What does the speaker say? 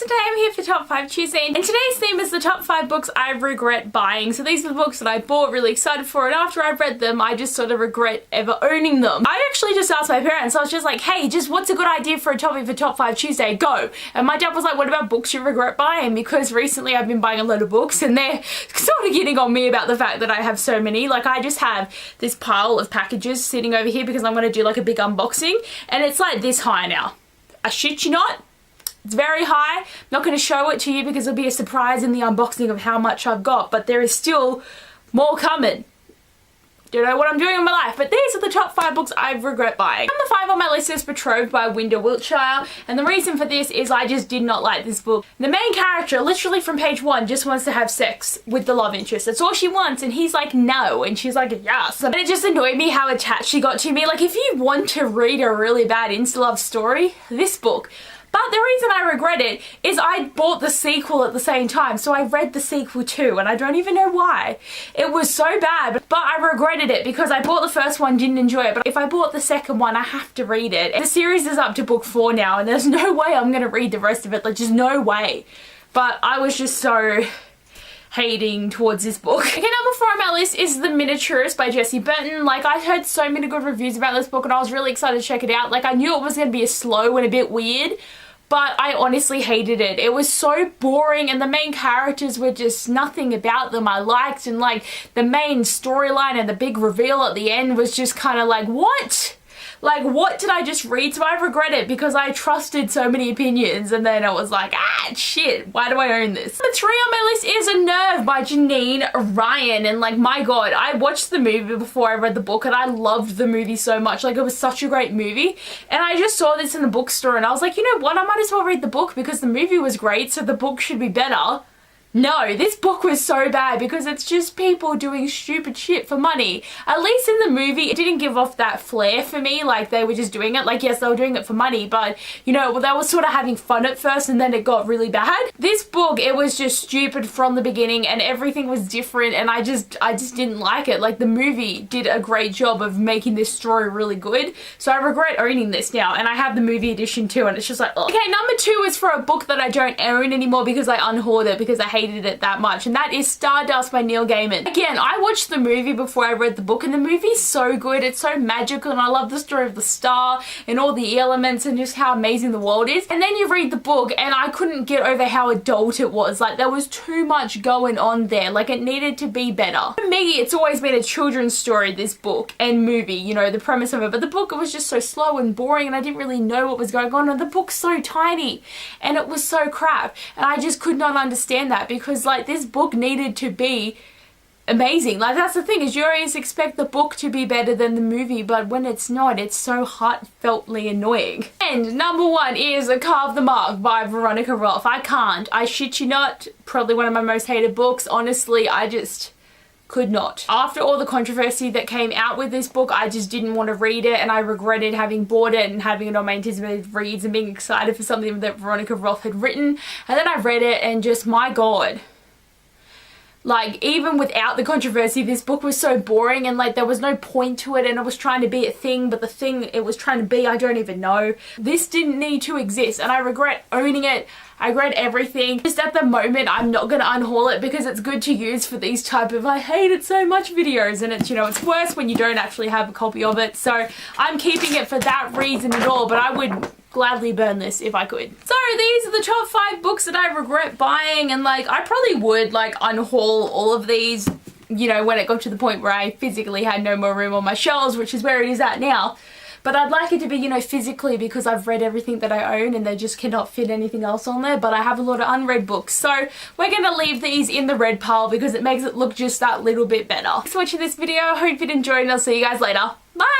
today I'm here for Top 5 Tuesday, and today's theme is the top 5 books I regret buying. So these are the books that I bought, really excited for, and after I've read them, I just sort of regret ever owning them. I actually just asked my parents, I was just like, hey, just what's a good idea for a topic for Top 5 Tuesday? Go! And my dad was like, what about books you regret buying? Because recently I've been buying a lot of books, and they're sort of getting on me about the fact that I have so many. Like, I just have this pile of packages sitting over here because I'm going to do like a big unboxing, and it's like this high now. I shit you not. It's very high. I'm not going to show it to you because it'll be a surprise in the unboxing of how much I've got, but there is still more coming. Don't know what I'm doing in my life, but these are the top 5 books I regret buying. Number 5 on my list is Betrothed by Wyndham Wiltshire, and the reason for this is I just did not like this book. The main character, literally from page 1, just wants to have sex with the love interest. That's all she wants, and he's like, no, and she's like, yes. And it just annoyed me how attached she got to me. Like, if you want to read a really bad insta-love story, this book. But the reason I regret it is I bought the sequel at the same time, so I read the sequel too, and I don't even know why. It was so bad, but I regretted it because I bought the first one, didn't enjoy it, but if I bought the second one, I have to read it. The series is up to book 4 now, and there's no way I'm gonna read the rest of it, like, just no way. But I was just so hating towards this book. Okay, number 4 on my list is The Miniaturist by Jessie Burton. Like, I heard so many good reviews about this book, and I was really excited to check it out. Like, I knew it was gonna be a slow and a bit weird, but I honestly hated it. It was so boring, and the main characters were just nothing about them I liked, and like the main storyline and the big reveal at the end was just kind of like, what? Like, what did I just read? So I regret it because I trusted so many opinions, and then I was like, ah, shit, why do I own this? Number 3 on my list is A Nerve by Janine Ryan, and like, my god, I watched the movie before I read the book, and I loved the movie so much. Like, it was such a great movie, and I just saw this in the bookstore, and I was like, you know what, I might as well read the book because the movie was great, so the book should be better. No, this book was so bad because it's just people doing stupid shit for money. At least in the movie, it didn't give off that flair for me, like they were just doing it. Like, yes, they were doing it for money, but you know, they were sort of having fun at first and then it got really bad. This book, it was just stupid from the beginning and everything was different, and I just didn't like it. Like, the movie did a great job of making this story really good, so I regret owning this now, and I have the movie edition too, and it's just like, ugh. Okay, number 2 is for a book that I don't own anymore because I unhoard it because I hated it that much, and that is Stardust by Neil Gaiman. Again, I watched the movie before I read the book, and the movie's so good. It's so magical, and I love the story of the star and all the elements and just how amazing the world is. And then you read the book, and I couldn't get over how adult it was. Like, there was too much going on there. Like, it needed to be better. For me, it's always been a children's story, this book and movie, you know, the premise of it. But the book, it was just so slow and boring, and I didn't really know what was going on. And the book's so tiny, and it was so crap. And I just could not understand that because, like, this book needed to be amazing. Like, that's the thing, is you always expect the book to be better than the movie, but when it's not, it's so heartfeltly annoying. And number 1 is Carve by Veronica Roth. I shit you not, probably one of my most hated books. Honestly, I just could not. After all the controversy that came out with this book, I just didn't want to read it, and I regretted having bought it and having it on my anticipated reads and being excited for something that Veronica Roth had written. And then I read it, and just, my god. Like, even without the controversy, this book was so boring, and like, there was no point to it, and it was trying to be a thing, but the thing it was trying to be, I don't even know. This didn't need to exist, and I regret owning it. I regret everything. Just at the moment, I'm not gonna unhaul it because it's good to use for these type of I hate it so much videos, and it's, you know, it's worse when you don't actually have a copy of it. So I'm keeping it for that reason at all, but I would gladly burn this if I could. So these are the top 5 books that I regret buying, and like, I probably would like unhaul all of these, you know, when it got to the point where I physically had no more room on my shelves, which is where it is at now. But I'd like it to be, you know, physically, because I've read everything that I own and they just cannot fit anything else on there. But I have a lot of unread books, so we're going to leave these in the red pile because it makes it look just that little bit better. Thanks for watching this video. I hope you enjoyed, and I'll see you guys later. Bye!